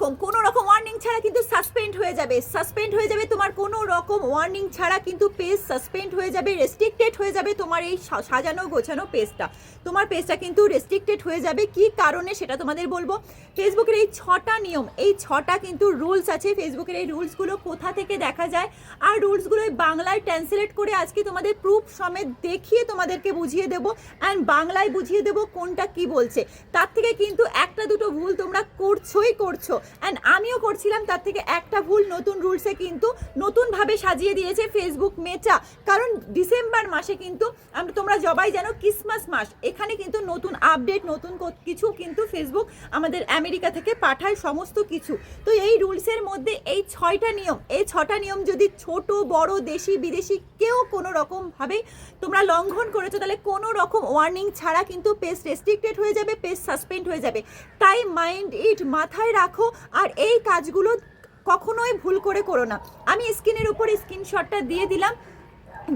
রকম ওয়ার্নিং ছাড়া কিন্তু সাসপেন্ড হয়ে যাবে তোমার, কোনো রকম ওয়ার্নিং ছাড়া কিন্তু পেজ সাসপেন্ড হয়ে যাবে, রেস্ট্রিক্টেড হয়ে যাবে তোমার এই সাজানো গোছানো পেজটা। তোমার পেজটা কিন্তু রেস্ট্রিক্টেড হয়ে যাবে। কি কারণে সেটা তোমাদের বলবো। ফেসবুকের এই 6টা নিয়ম, এই 6টা কিন্তু রুলস আছে। ফেসবুকের এই রুলসগুলো কোথা থেকে দেখা যায়, আর রুলসগুলো বাংলায় ট্রান্সলেট করে আজকে তোমাদের প্রুফ সমেত দেখিয়ে তোমাদেরকে বুঝিয়ে দেবো, অ্যান্ড বাংলায় বুঝিয়ে দেবো কোনটা কি বলছে। তার থেকে কিন্তু একটা দুটো ভুল তোমরা করছো, অ্যান্ড আমিও করছিলাম। তার থেকে একটা ভুল নতুন রুলসে কিন্তু নতুনভাবে সাজিয়ে দিয়েছে ফেসবুক মেটা। কারণ ডিসেম্বর মাসে কিন্তু তোমরা সবাই জানো ক্রিসমাস মাস, এখানে কিন্তু নতুন আপডেট, নতুন কিছু কিন্তু ফেসবুক আমাদের আমেরিকা থেকে পাঠায় সমস্ত কিছু। তো এই রুলসের মধ্যে এই 6টা নিয়ম যদি ছোট বড় দেশি বিদেশি কেউ কোনো রকমভাবেই তোমরা লঙ্ঘন করেছো, তাহলে কোনো রকম ওয়ার্নিং ছাড়া কিন্তু পেজ রেস্ট্রিক্টেড হয়ে যাবে, পেজ সাসপেন্ড হয়ে যাবে। তাই মাথায় রাখো, আর এই কাজগুলো কখনোই ভুল করে করো না। আমি স্ক্রিনের উপর স্ক্রিনশটটা দিয়ে দিলাম,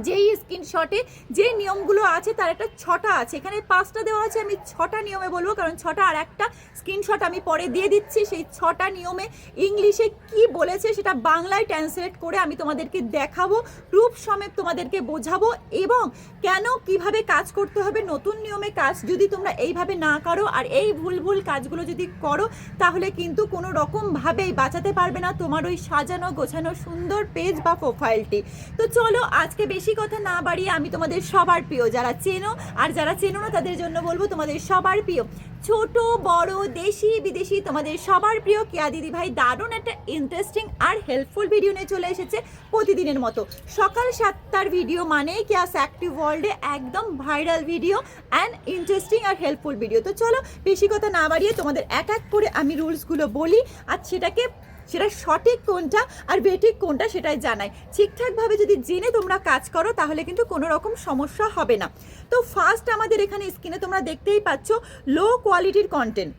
যেই স্ক্রিনশটে যে নিয়মগুলো আছে তার একটা 6টা আছে, এখানে 5টা দেওয়া আছে, আমি 6টা নিয়মে বলবো, কারণ 6টা, আর একটা স্ক্রিনশট আমি পরে দিয়ে দিচ্ছি। সেই 6টা নিয়মে ইংলিশে কি বলেছে সেটা বাংলায় ট্রান্সলেট করে আমি তোমাদেরকে দেখাবো, প্রুফ সমেত তোমাদেরকে বোঝাবো, এবং কেন কিভাবে কাজ করতে হবে। নতুন নিয়মে কাজ যদি তোমরা এইভাবে না করো, আর এই ভুল কাজগুলো যদি করো, তাহলে কিন্তু কোনো রকমভাবেই বাঁচাতে পারবে না তোমার ওই সাজানো গোছানো সুন্দর পেজ বা প্রোফাইলটি। তো চলো, আজকে বেশি কথা না বাড়িয়ে আমি তোমাদের সবার প্রিয়, যারা চেনো আর যারা চেনো না তাদের জন্য বলবো, তোমাদের সবার প্রিয়, ছোট বড় দেশি বিদেশি তোমাদের সবার প্রিয় কেয়া দিদি ভাই দারুণ একটা ইন্টারেস্টিং আর হেল্পফুল ভিডিও নিয়ে চলে এসেছে প্রতিদিনের মতো। সকাল 7টার ভিডিও মানে কেয়াস অ্যাক্টিভ ওয়ার্ল্ডে একদম ভাইরাল ভিডিও অ্যান্ড ইন্টারেস্টিং আর হেল্পফুল ভিডিও। তো চলো, বেশি কথা না বাড়িয়ে তোমাদের এক এক করে আমি রুলসগুলো বলি, আর সেটা সঠিক কোনটা আর বেঠিক কোনটা সেটাই জানাই। ঠিকঠাকভাবে যদি জেনে তোমরা কাজ করো, তাহলে কিন্তু কোনো রকম সমস্যা হবে না। তো ফার্স্ট আমাদের এখানে স্ক্রিনে তোমরা দেখতেই পাচ্ছ লো কোয়ালিটির কন্টেন্ট।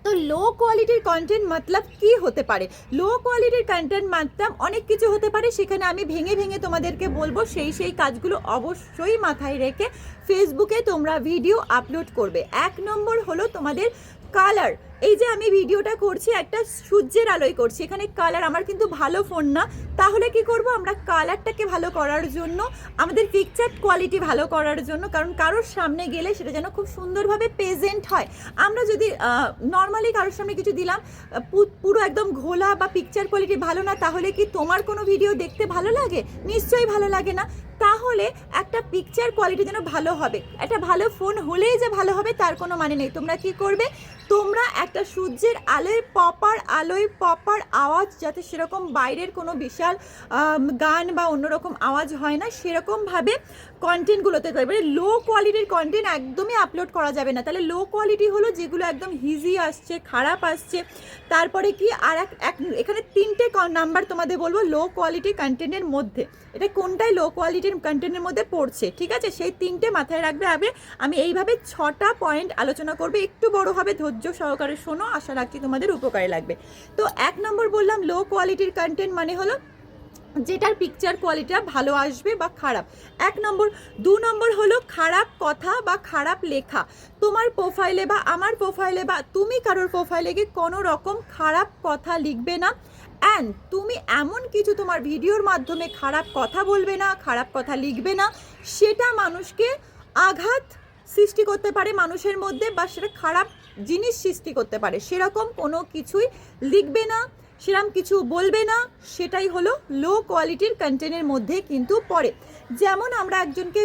তো লো কোয়ালিটির কন্টেন্ট মতলব কি হতে পারে? লো কোয়ালিটির কন্টেন্ট মতলব অনেক কিছু হতে পারে, সেখানে আমি ভেঙে তোমাদেরকে বলবো। সেই কাজগুলো অবশ্যই মাথায় রেখে ফেসবুকে তোমরা ভিডিও আপলোড করবে। 1 নম্বর হলো তোমাদের কালার। এই যে আমি ভিডিওটা করছি একটা সূর্যের আলোয় করছি, এখানে কালার, আমার কিন্তু ভালো ফোন না, তাহলে কি করব, আমরা কালারটাকে ভালো করার জন্য, আমাদের পিকচার কোয়ালিটি ভালো করার জন্য, কারণ কারোর সামনে গেলে সেটা যেন খুব সুন্দরভাবে প্রেজেন্ট হয়। আমরা যদি নর্মালি কারোর সামনে কিছু দিলাম, পুরো একদম ঘোলা বা পিকচার কোয়ালিটি ভালো না, তাহলে কি তোমার কোনো ভিডিও দেখতে ভালো লাগে? নিশ্চয়ই ভালো লাগে না। তাহলে একটা পিকচার কোয়ালিটি যেন ভালো হবে, একটা ভালো ফোন হলেই যে ভালো হবে তার কোনো মানে নেই। তোমরা কি করবে, তোমরা একটা সূর্যের আলোয় প্রপার আওয়াজ, যাতে সেরকম বাইরের কোনো বিশাল গান বা অন্যরকম আওয়াজ হয় না, সেরকমভাবে কন্টেন্টগুলোতে করবে। লো কোয়ালিটির কন্টেন্ট একদমই আপলোড করা যাবে না। তাহলে লো কোয়ালিটি হলো যেগুলো একদম হিজি আসছে, খারাপ আসছে। তারপরে কি আর এখানে 3টে নাম্বার তোমাদের বলবো লো কোয়ালিটি কন্টেন্টের মধ্যে, এটা কোনটাই লো কোয়ালিটির কন্টেন্টের মধ্যে পড়ছে, ঠিক আছে? সেই 3টে মাথায় রাখবে। আমি এইভাবে 6টা পয়েন্ট আলোচনা করবে, একটু বড় হবে, ধৈর্য সহকারে শোনো, আশা রাখছি তোমাদের উপকারে লাগবে। তো 1 নম্বর বললাম লো কোয়ালিটির কন্টেন্ট মানে হলো যেটার পিকচার কোয়ালিটিটা ভালো আসবে বা খারাপ, 1 নম্বর। 2 নম্বর হলো খারাপ কথা বা খারাপ লেখা। তোমার প্রোফাইলে বা আমার প্রোফাইলে বা তুমি কারোর প্রোফাইলে গিয়ে কোনো রকম খারাপ কথা লিখবে না, অ্যান্ড তুমি এমন কিছু তোমার ভিডিওর মাধ্যমে খারাপ কথা বলবে না, খারাপ কথা লিখবে না, সেটা মানুষকে আঘাত সৃষ্টি করতে পারে মানুষের মধ্যে, বা সেটা খারাপ জিনিস সৃষ্টি করতে পারে, সেরকম কোনো কিছুই লিখবে না, সেরকম কিছু বলবে না। সেটাই হলো লো কোয়ালিটির কন্টেন্টের মধ্যে কিন্তু পড়ে। যেমন আমরা একজনকে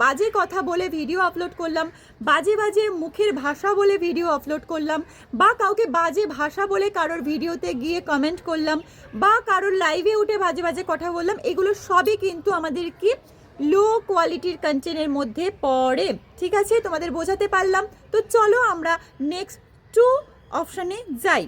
বাজে কথা বলে ভিডিও আপলোড করলাম, বাজে মুখের ভাষা বলে ভিডিও আপলোড করলাম, বা কাউকে বাজে ভাষা বলে কারোর ভিডিওতে গিয়ে কমেন্ট করলাম, বা কারোর লাইভে উঠে বাজে কথা বললাম, এগুলো সবই কিন্তু আমাদের কি লো কোয়ালিটির কন্টেন্টের মধ্যে পড়ে। ঠিক আছে, তোমাদের বোঝাতে পারলাম? তো চলো আমরা নেক্সট 2 অপশানে যাই।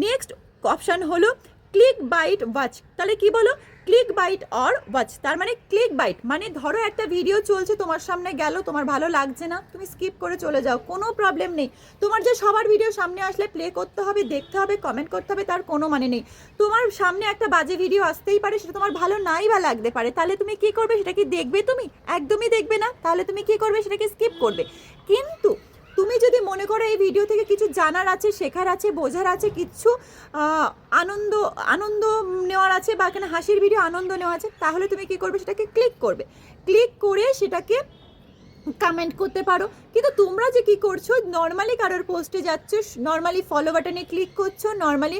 নেক্সট অপশান হলো ক্লিক বাইট ওয়াচ। তাহলে কি বলো, ক্লিক বাইট অর ওয়াচ। তার মানে ক্লিক বাইট মানে ধরো একটা ভিডিও চলছে, তোমার সামনে গেল, তোমার ভালো লাগছে না, তুমি স্কিপ করে চলে যাও, কোনো প্রবলেম নেই। তোমার যে সবার ভিডিও সামনে আসলে প্লে করতে হবে, দেখতে হবে, কমেন্ট করতে হবে, তার কোনো মানে নেই। তোমার সামনে একটা বাজে ভিডিও আসতেই পারে, সেটা তোমার ভালো নাই বা লাগতে পারে, তাহলে তুমি কি করবে, সেটা কি দেখবে? তুমি একদমই দেখবে না। তাহলে তুমি কি করবে, সেটাকে স্কিপ করবে। কিন্তু তুমি যদি মনে করো এই ভিডিও থেকে কিছু জানার আছে, শেখার আছে, বোঝার আছে, কিছু আনন্দ আনন্দ নেওয়ার আছে, বা এখানে হাসির ভিডিও আনন্দ নেওয়া আছে, তাহলে তুমি কি করবে, সেটাকে ক্লিক করবে। ক্লিক করে সেটাকে কমেন্ট করতে পারো। কিন্তু তোমরা যে কি করছো, নর্মালি কারোর পোস্টে যাচ্ছ, নর্মালি ফলো বাটনে ক্লিক করছো, নর্মালি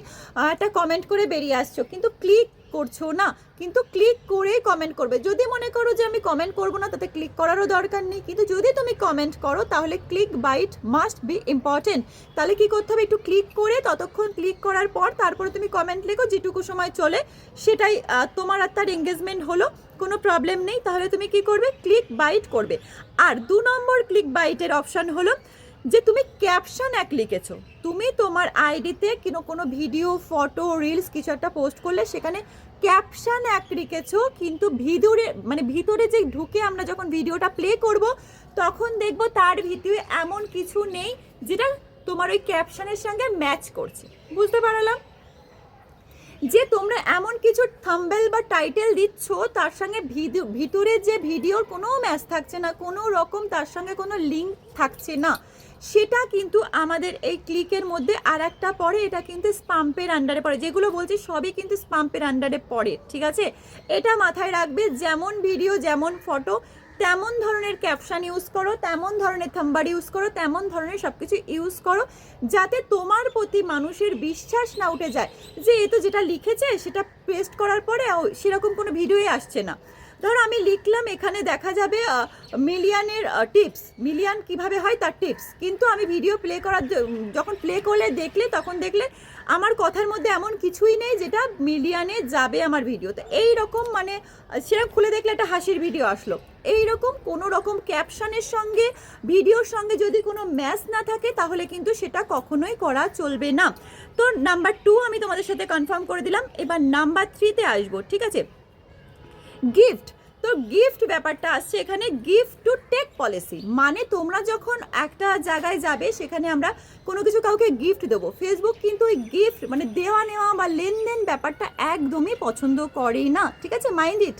একটা কমেন্ট করে বেরিয়ে আসছো, কিন্তু ক্লিক করছো না। কিন্তু ক্লিক করে কমেন্ট করবে। যদি মনে করো যে আমি কমেন্ট করবো না, তাতে ক্লিক করারও দরকার নেই। কিন্তু যদি তুমি কমেন্ট করো, তাহলে click bait must be important. তাহলে কি করতে হবে, একটু ক্লিক করে, ততক্ষণ ক্লিক করার পর তারপরে তুমি কমেন্ট লেখো, যেটুকু সময় চলে সেটাই তোমার আর তার এঙ্গেজমেন্ট হলো, কোনো প্রবলেম নেই। তাহলে তুমি কি করবে, ক্লিক বাইট করবে। আর 2 নম্বর ক্লিক বাইটের অপশান হলো যে তুমি ক্যাপশন এক লিখেছো, তুমি তোমার আইডিতে কোনো ভিডিও, ফটো, রিলস কিছু একটা পোস্ট করলে সেখানে ক্যাপশন এক লিখেছো, কিন্তু ভিতরে যে ঢুকে আমরা যখন ভিডিওটা প্লে করব, তখন দেখবো তার ভিতরে এমন কিছু নেই যেটা তোমার ওই ক্যাপশনের সঙ্গে ম্যাচ করছে। বুঝতে পারলাম যে তোমরা এমন কিছু থাম্বনেল বা টাইটেল দিচ্ছ, তার সঙ্গে ভিতরে যে ভিডিওর কোনো ম্যাচ থাকছে না, কোনো রকম তার সঙ্গে কোনো লিঙ্ক থাকছে না, সেটা কিন্তু আমাদের এই ক্লিকের মধ্যে আর একটা পড়ে। এটা কিন্তু স্পাম্পের আন্ডারে পড়ে। যেগুলো বলছি সবই কিন্তু স্পাম্পের আন্ডারে পড়ে, ঠিক আছে? এটা মাথায় রাখবে। যেমন ভিডিও, যেমন ফটো, তেমন ধরনের ক্যাপশন ইউজ করো, তেমন ধরনের থাম্বনেল ইউজ করো, তেমন ধরনের সব কিছু ইউজ করো, যাতে তোমার প্রতি মানুষের বিশ্বাস না উঠে যায় যে এ তো যেটা লিখেছে সেটা পেস্ট করার পরে সেরকম কোনো ভিডিওই আসছে না। ধরো আমি লিখলাম, এখানে দেখা যাবে মিলিয়নের টিপস, মিলিয়ন কিভাবে হয় তার টিপস, কিন্তু আমি ভিডিও প্লে করার যখন প্লে করলে দেখলে, তখন দেখলে আমার কথার মধ্যে এমন কিছুই নেই যেটা মিলিয়নে যাবে আমার ভিডিওতে। এই রকম সেরকম খুলে দেখলে একটা হাসির ভিডিও আসলো। এই রকম কোনো রকম ক্যাপশনের সঙ্গে, ভিডিওর সঙ্গে যদি কোনো ম্যাচ না থাকে, তাহলে কিন্তু সেটা কখনোই করা চলবে না। তো নাম্বার 2 আমি তোমাদের সাথে কনফার্ম করে দিলাম। এবার নাম্বার 3-তে আসবো, ঠিক আছে? গিফট। তো গিফট ব্যাপারটা আসছে এখানে, গিফট টু টেক পলিসি। মানে তোমরা যখন একটা জায়গায় যাবে, সেখানে আমরা কোনো কিছু কাউকে গিফট দেবো। ফেসবুক কিন্তু ওই গিফট দেওয়া নেওয়া বা লেনদেন ব্যাপারটা একদমই পছন্দ করে না, ঠিক আছে? Mind it.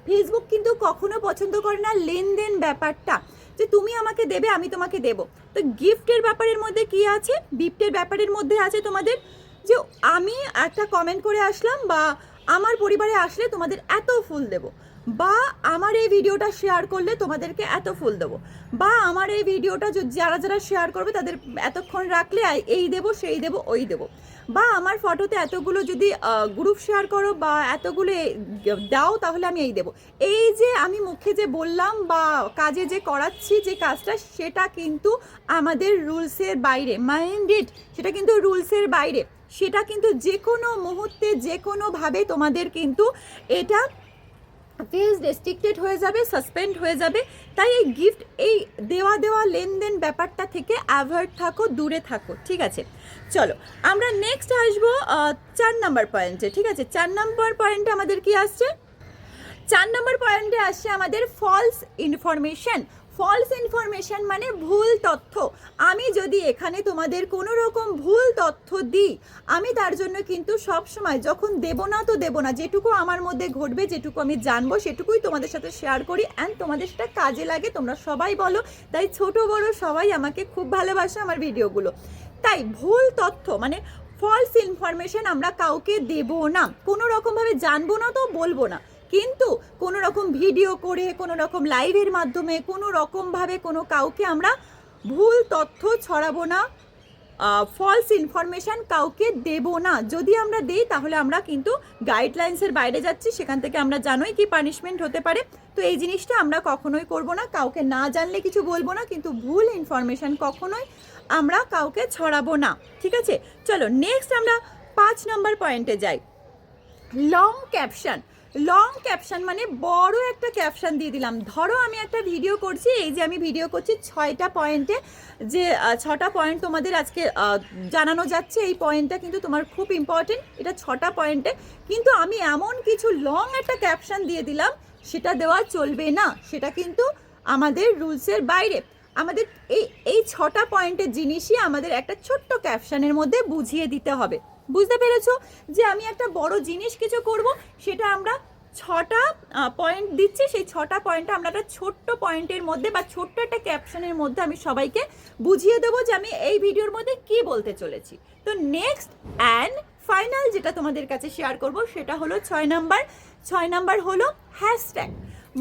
ফেসবুক কিন্তু কখনো পছন্দ করে না লেনদেন ব্যাপারটা, যে তুমি আমাকে দেবে, আমি তোমাকে দেবো। তো গিফটের ব্যাপারের মধ্যে কি আছে, গিফটের ব্যাপারের মধ্যে আছে তোমাদের যে আমি একটা কমেন্ট করে আসলাম, বা আমার পরিবারে আসলে তোমাদের এত ফুল দেবো, বা আমার এই ভিডিওটা শেয়ার করলে তোমাদেরকে এত ফুল দেবো, বা আমার এই ভিডিওটা যারা যারা শেয়ার করবে তাদের এতক্ষণ রাখলে এই দেবো, সেই দেবো, ওই দেবো, বা আমার ফটোতে এতগুলো যদি গ্রুপ শেয়ার করো বা এতগুলো দাও, তাহলে আমি এই দেবো। এই যে আমি মুখে যে বললাম বা কাজে যে করাচ্ছি যে কাজটা, সেটা কিন্তু আমাদের রুলসের বাইরে। মাইন্ড ইট, সেটা কিন্তু রুলসের বাইরে। সেটা কিন্তু যে কোনো মুহূর্তে, যে কোনোভাবে তোমাদের কিন্তু এটা পেজ রেস্ট্রিক্টেড হয়ে যাবে, সাসপেন্ড হয়ে যাবে। তাই এই গিফট, এই দেওয়া লেনদেন ব্যাপারটা থেকে অ্যাভয়েড থাকো, দূরে থাকো, ঠিক আছে? চলো আমরা নেক্সট আসবো 4 নম্বর পয়েন্টে, ঠিক আছে? 4 নম্বর পয়েন্টে আমাদের কি আসছে? 4 নম্বর পয়েন্টে আসছে আমাদের ফলস ইনফরমেশন। ফলস ইনফরমেশন মানে ভুল তথ্য। আমি যদি এখানে তোমাদের কোনো রকম ভুল তথ্য দিই, আমি তার জন্য কিন্তু সব সময় যখন দেব না তো দেব না, যেটুকু আমার মধ্যে ঘটবে, যেটুকু আমি জানবো, সেটুকুই তোমাদের সাথে শেয়ার করি, অ্যান্ড তোমাদের সেটা কাজে লাগে, তোমরা সবাই বলো। তাই ছোট বড় সবাই আমাকে খুব ভালোবাসে আমার ভিডিওগুলো। তাই ভুল তথ্য ফলস ইনফরমেশন আমরা কাউকে দেব না, কোনো রকমভাবে জানবো না তো বলবো না। কিন্তু কোনো রকম ভিডিও করে, কোনো রকম লাইভের মাধ্যমে, কোনো রকমভাবে কোনো কাউকে আমরা ভুল তথ্য ছড়াবো না, ফলস ইনফরমেশান কাউকে দেব না। যদি আমরা দিই, তাহলে আমরা কিন্তু গাইডলাইন্সের বাইরে যাচ্ছি, সেখান থেকে আমরা জানোই কি পানিশমেন্ট হতে পারে। তো এই জিনিসটা আমরা কখনোই করব না। কাউকে না জানলে কিছু বলবো না, কিন্তু ভুল ইনফরমেশান কখনোই আমরা কাউকে ছড়াবো না, ঠিক আছে? চলো নেক্সট আমরা 5 নম্বর পয়েন্টে যাই। Long caption. লং ক্যাপশন মানে বড় একটা ক্যাপশন দিয়ে দিলাম। ধরো আমি একটা ভিডিও করছি, এই যে আমি ভিডিও করছি 6টা পয়েন্টে, যে 6টা পয়েন্ট তোমাদের আজকে জানানো যাচ্ছে। এই পয়েন্টটা কিন্তু তোমার খুব ইম্পর্টেন্ট, এটা 6টা পয়েন্টে। কিন্তু আমি এমন কিছু লং একটা ক্যাপশন দিয়ে দিলাম, সেটা দেওয়া চলবে না, সেটা কিন্তু আমাদের রুলসের বাইরে। আমাদের এই 6টা পয়েন্টের জিনিসই আমাদের একটা ছোট্ট ক্যাপশনের মধ্যে বুঝিয়ে দিতে হবে। বুঝতে পেরেছো যে আমি একটা বড় জিনিস কিছু করব, সেটা আমরা 6টা পয়েন্ট দিচ্ছি, সেই 6টা পয়েন্টটা আমরা একটা ছোট্ট পয়েন্টের মধ্যে বা ছোট্ট একটা ক্যাপশনের মধ্যে আমি সবাইকে বুঝিয়ে দেবো যে আমি এই ভিডিওর মধ্যে কি বলতে চলেছি। তো নেক্সট অ্যান্ড ফাইনাল যেটা তোমাদের কাছে শেয়ার করব সেটা হলো 6 নাম্বার হলো হ্যাশট্যাগ।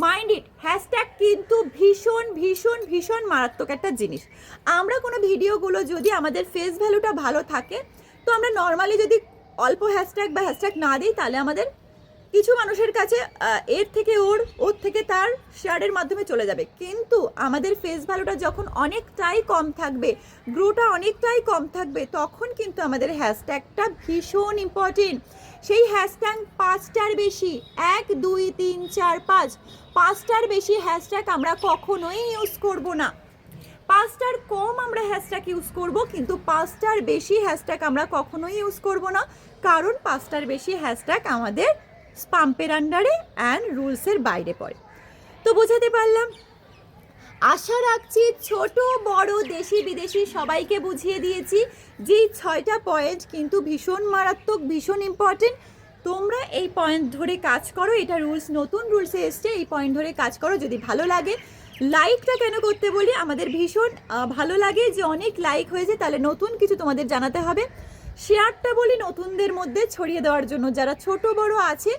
মাইন্ড ইট, হ্যাশট্যাগ কিন্তু ভীষণ ভীষণ ভীষণ মারাত্মক একটা জিনিস। আমরা কোনো ভিডিওগুলো যদি আমাদের ফেস ভ্যালুটা ভালো থাকে, তো আমরা নর্মালি যদি অল্প হ্যাশট্যাগ বা হ্যাশট্যাগ না দিই, তাহলে আমাদের কিছু মানুষের কাছে এর থেকে ওর থেকে তার শেয়ারের মাধ্যমে চলে যাবে। কিন্তু আমাদের ফেস ভ্যালুটা যখন অনেকটাই কম থাকবে, গ্রোটা অনেকটাই কম থাকবে, তখন কিন্তু আমাদের হ্যাশট্যাগটা ভীষণ ইম্পর্টেন্ট। সেই হ্যাশট্যাগ 5টার বেশি, 1 2 3 4 5টার বেশি হ্যাশট্যাগ আমরা কখনোই ইউজ করব না। 5টার কম আমরা হ্যাশট্যাগ ইউজ করব, কিন্তু 5টার বেশি হ্যাশট্যাগ আমরা কখনোই ইউজ করব না, কারণ 5টার বেশি হ্যাশট্যাগ আমাদের স্পাম্পের আন্ডারে অ্যান্ড রুলসের বাইরে পড়ে। তো বোঝাতে পারলাম? আশা রাখছি ছোট বড় দেশি বিদেশি সবাইকে বুঝিয়ে দিয়েছি যে 6টা পয়েন্ট কিন্তু ভীষণ মারাত্মক, ভীষণ ইম্পর্টেন্ট। তোমরা এই পয়েন্ট ধরে কাজ করো, এটা রুলস, নতুন রুলসে এসছে, এই পয়েন্ট ধরে কাজ করো। যদি ভালো লাগে, লাইকটা কেন করতে বলি, আমাদের ভীষণ ভালো লাগে যে অনেক লাইক হয়েছে, তাহলে নতুন কিছু তোমাদের জানাতে হবে। শেয়ারটা বলি নতুনদের মধ্যে ছড়িয়ে দেওয়ার জন্য, যারা ছোট বড় আছে,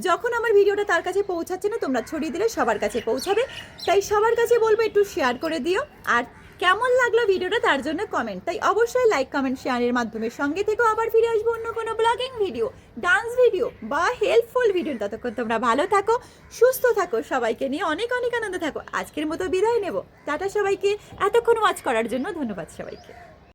যখন আমার ভিডিওটা তার কাছে পৌঁছাচ্ছে না, তোমরা ছড়িয়ে দিলে সবার কাছে পৌঁছাবে। তাই সবার কাছে বলবো একটু শেয়ার করে দিও, আর কেমন লাগলো ভিডিওটা তার জন্য কমেন্ট। তাই অবশ্যই লাইক কমেন্ট শেয়ারের মাধ্যমে সঙ্গে থেকে আবার ফিরে আসবো অন্য কোনো ব্লগিং ভিডিও, ডান্স ভিডিও বা হেল্পফুল ভিডিও। ততক্ষণ তোমরা ভালো থাকো, সুস্থ থাকো, সবাইকে নিয়ে অনেক অনেক আনন্দ থাকো। আজকের মতো বিদায় নেব, টাটা সবাইকে। এতক্ষণ ওয়াচ করার জন্য ধন্যবাদ সবাইকে।